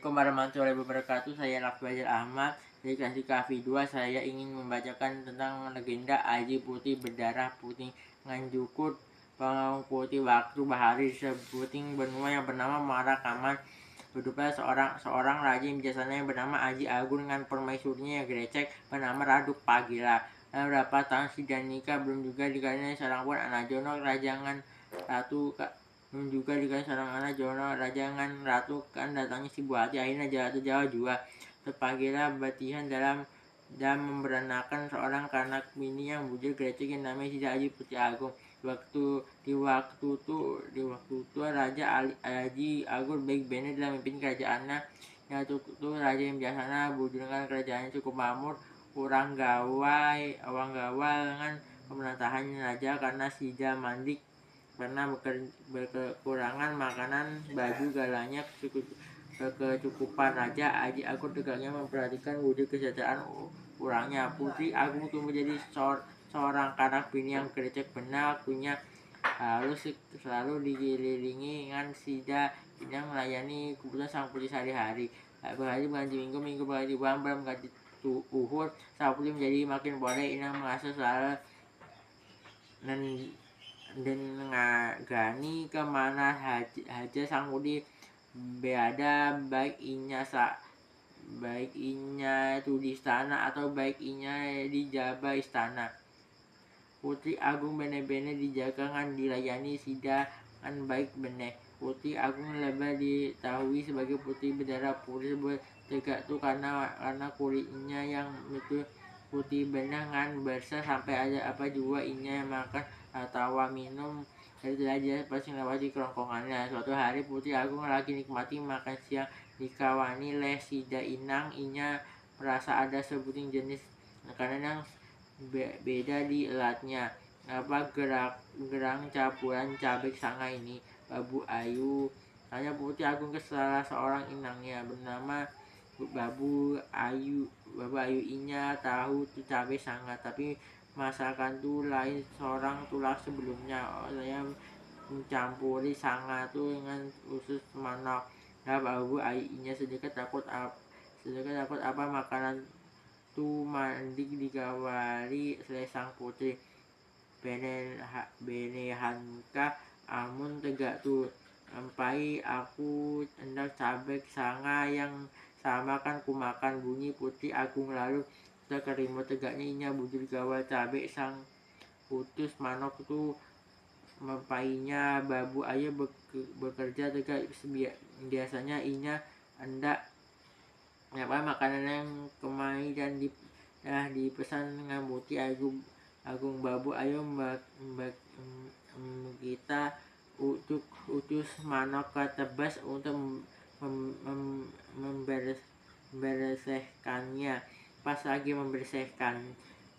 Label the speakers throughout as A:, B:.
A: Assalamualaikum warahmatullahi wabarakatuh. Saya Lafzail Ahmad dari kelas KV2. Saya ingin membacakan tentang legenda Aji Putih berdarah putih nganjukut panggung putih waktu bahari sebuting benua yang bernama Marakaman. Hiduplah seorang raja yang bijaksana yang bernama Aji Agung dengan permaisurinya yang grecek bernama Radu Pagila. Dan beberapa tahun sudah nikah belum juga dikaruniai seorang pun anak Jono rajangan ratu belum juga dikasih seorang anak Jono rajangan ratu kan datangnya si Buati akhirnya Jawa juga terpanggillah batihan dan memberanakan seorang kanak mini yang bujur grecek yang namanya si Aji Putih Agung. Di waktu itu Raja Aji Agung baik benar dalam memimpin kerajaannya. Yang itu raja yang bijaksana bujurkan kerajaannya cukup makmur, kurang awang gawai dengan pemerintahan raja karena sida mandik karena berkekurangan makanan, baju, galanya, kecukupan raja. Aji Agung tegaknya memperhatikan wujud kesejahteraan kurangnya. Putri Agung itu menjadi seorang kanak bini yang gercep benar, punya harus selalu dikelilingi dengan sida yang melayani kebutuhan sang putri sehari-hari. Bergaji bergaji minggu bergaji bulan bergaji uhur. Sang putri menjadi makin boleh inang merasa selalu dan ngagani kemana haja sang putri beada baik inya itu di istana atau baik inya di jaba istana. Putri Agung bene-bene dijaga kan dilayani sida kan baik benih. Putri Agung lebih diketahui sebagai putri berdarah putih tegak tuh karena kulitnya yang itu putih benih kan bersih sampai ada apa juga inya makan atau minum dari tidak pas melewati kerongkongannya. Suatu hari Putri Agung lagi nikmati makan siang dikawani leh sida inang inya merasa ada sebuting jenis makanan yang beda di elatnya. Apa gerang campuran cabai sanga ini Babu Ayu. Tanya Putri Agung ke salah seorang inangnya bernama Babu Ayu inya tahu tuh cabai sanga tapi masakan tuh lain seorang tulang sebelumnya. Saya mencampuri sanga tuh dengan usus manok. Nah Babu Ayu inya sedikit takut apa makanan tu mandi digawari selesang putri benehanka amun tegak tu empai aku hendak cabek sanga yang sama kan kumakan bunyi Putri Agung lalu terkerimut tegaknya inya bujur gawal cabe sang putus manok tu mempainya Babu Ayu bekerja tegak biasanya inya hendak apa makanan yang kemai dan dipesan dengan Putri Agung Babu Ayu kita utus manok ke tebas untuk membereskannya. Pas lagi membereskan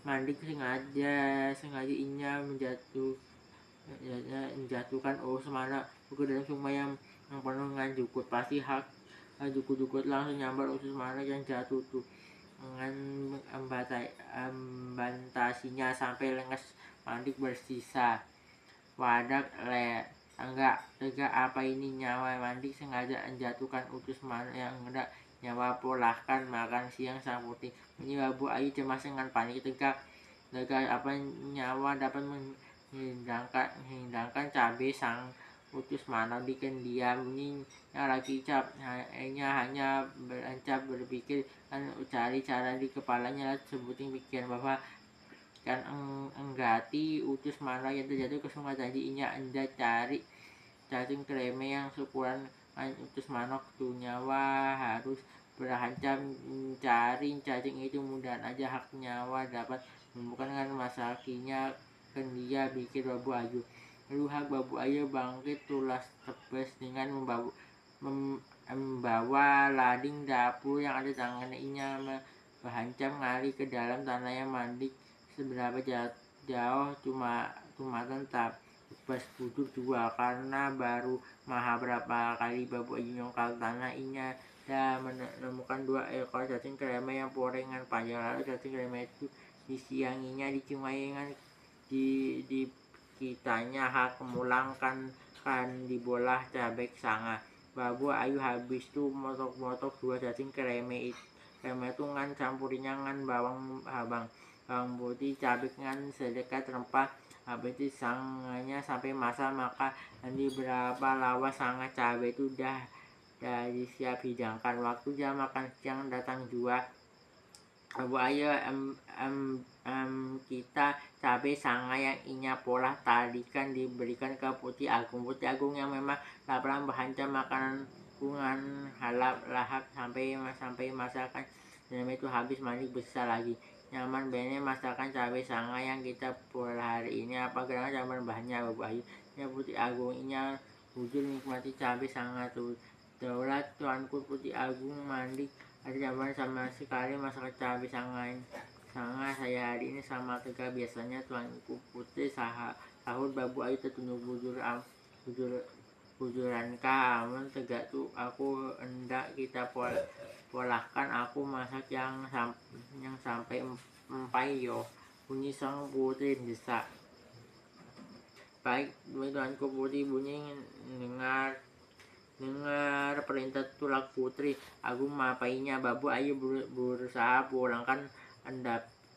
A: mandi sengaja inya menjatuhkan semana ke dalam sungai yang penuh dengan jukut. Pasti jukut-jukut langsung nyambar usus mana yang jatuh tuh dengan membantasinya sampai lengas mandik bersisa. Wadak enggak tega apa ini nyawa mandik sengaja menjatuhkan utus mana yang hendak nyawa polahkan makan siang sang putih. Ini Babu Ayu cemas dengan panik tegak apa nyawa dapat menghilangkan cabai sang utus mana bikin dia ini lagi hanya berancap berpikir kan cari cara di kepalanya sebutin pikiran bahwa kan enggati utus mana yang terjatuh ke sungai tadi inya anda cari cacing kreme yang syukuran utus manok tuh nyawa harus berancam cari cacing itu mudah aja hak nyawa dapat menemukan dengan masakinya kan dia bikin Babu Ayu. Lalu hak Babu Ayu bangkit tulas tebas dengan membawa lading dapur yang ada tangannya inya berhancam ngali ke dalam tanah yang mandi seberapa jauh cuma tentap pas butuh dua karena baru maha berapa kali Babu Ayu nyongkal tanah inya dan menemukan 2 ekor cacing kreme yang porengan panjang. Lalu cacing kreme itu disianginya diciumangan di kitanya hak memulangkan kan dibolah cabek sanga Babu ayu habis tu motok-motok dua cacing kreme itu ngan campurinya ngan bawang habang, bawang putih, cabai ngan sedekat rempah. Habis itu sanganya sampai masak, maka nanti berapa lawas sangat cabai itu dari siap hidangkan. Waktu jam makan siang datang juga Abu ayo kita cabai sanga yang inya pola tadikan diberikan ke Putih Agung. Putih Agung yang memang laparan berhancur makanan kungan halap lahap sampai masakan dan itu habis mandi besar lagi. Nyaman bener masakan cabai sanga yang kita pola hari ini. Apa gerangan nyaman bahannya Abu Ayu. Ya Putih Agung inya bujur nikmati cabai sanga tuh. Daulat tuanku Putih Agung mandi ada jawaban sama sekali masakan cabai sanga saya hari ini sama tegak. Biasanya tuanku Putih sahur Babu Ayu tertunduk bujuran amun tegak tuh aku hendak kita polahkan aku masak yang sampai empai yo bunyi sang Putih desa. Baik tuanku Putih bunyi dengar perintah tulak Putri Agung mapainya. Babu Ayu berusaha pulangkan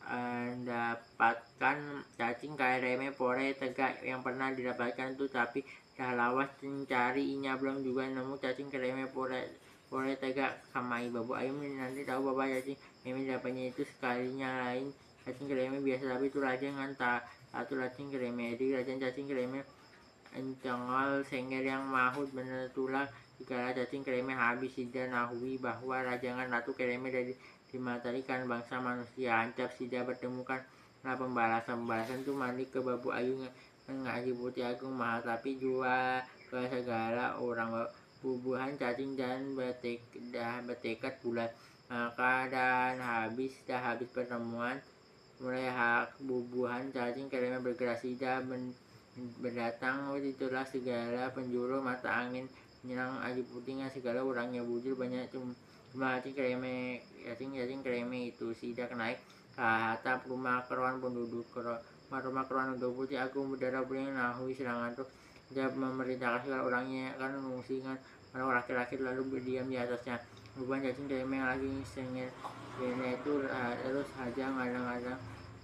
A: mendapatkan cacing kreme pore tegak yang pernah didapatkan itu, tapi dah lawas mencari inya belum juga nemu cacing kreme pore tegak kamai. Babu Ayu nanti tahu bahwa cacing kreme dapatnya itu sekalinya lain cacing kreme biasa, tapi itu raja dengan satu cacing kreme di raja cacing kreme encengol sengger yang mahut bener tulak segala cacing kreme habis. Sida nahui bahwa rajangan ratu kreme dari dimatarikan bangsa manusia. Ancap Sida bertemukan pembalasan itu mandi ke Babu Ayu ngaji Putih Agung mahal, tapi juga ke segala orang bubuhan cacing dan bertekad bulat. Maka dah habis pertemuan mulai hak bubuhan cacing kreme bergerak. Sida berdatang itulah segala penjuru mata angin menyerang Aji Putih segala orangnya bujur banyak cuma cacing kreme itu. Sida naik ke atap rumah keruan penduduk rumah keruan untuk Putih Agung berdarah boleh nahui serangan tuh. Dia memerintahkan segala orangnya kan mengungsikan orang laki-laki lalu berdiam di atasnya. Beban cacing kreme lagi sengir ini itu terus saja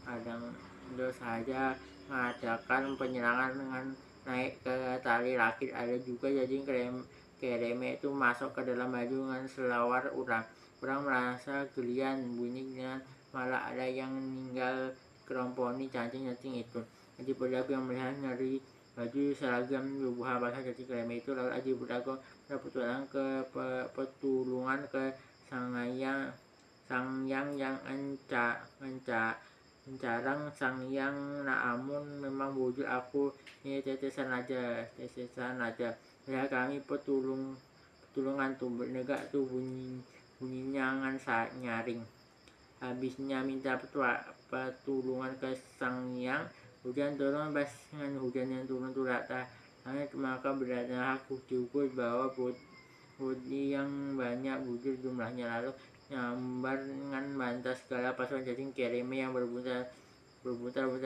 A: kadang terus saja mengadakan penyerangan dengan naik ke tali rakit. Ada juga cacing kreme itu masuk ke dalam baju dengan selawar orang merasa gelian bunyinya, malah ada yang meninggal keromponi cacing itu. Jadi pedagang yang melihat nyari baju seragam buah basah cacing kreme itu, lalu Aji Budago berpetualang ke petulungan ke sang yang mencarang sang yang naamun memang wujud aku ini tetesan aja ya kami petulungan tuh negak tuh bunyinya ngan saat nyaring. Habisnya minta petulungan ke sang yang hujan turun bas dengan hujan yang turun tuh rata langit, maka beratnya aku cukup bahwa putih yang banyak bujur jumlahnya, lalu nyambar dengan bantas segala pasukan cacing kreme yang berputar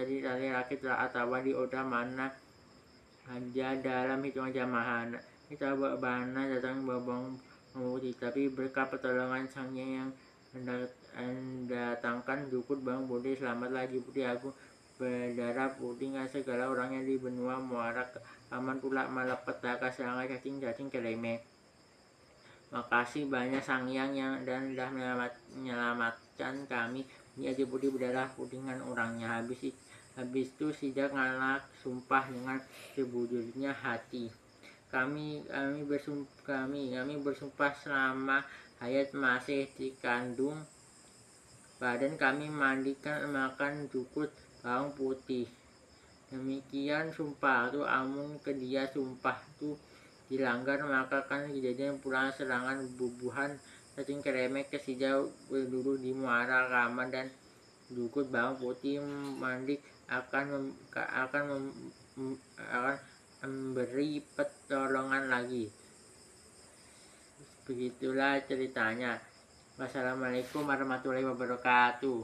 A: di tali rakit atau di oda mana aja dalam hitungan jamahan. Kita bana datang babang memutih, tapi berkat pertolongan sangnya yang mendatangkan jukut Bang Budi selamat lagi Putih Agung berdarah putih segala orangnya di benua muara aman pula malapetaka sangat cacing kreme. Makasih banyak Sang Yang yang dan dah menyelamatkan kami. Ini Aji Putih berdarah putihkan orangnya. Habis itu Sida ngalak sumpah dengan sebujurnya hati. Kami bersumpah selama hayat masih dikandung badan kami mandikan makan jukut bawang putih. Demikian sumpah tu amun ke dia sumpah tu dilanggar maka kan kejadian pulang serangan bubuhan cacing kreme ke Sida berduduk di muara kamar dan jukut bawang putih mandi akan memberi pertolongan lagi. Begitulah ceritanya. Wassalamualaikum warahmatullahi wabarakatuh.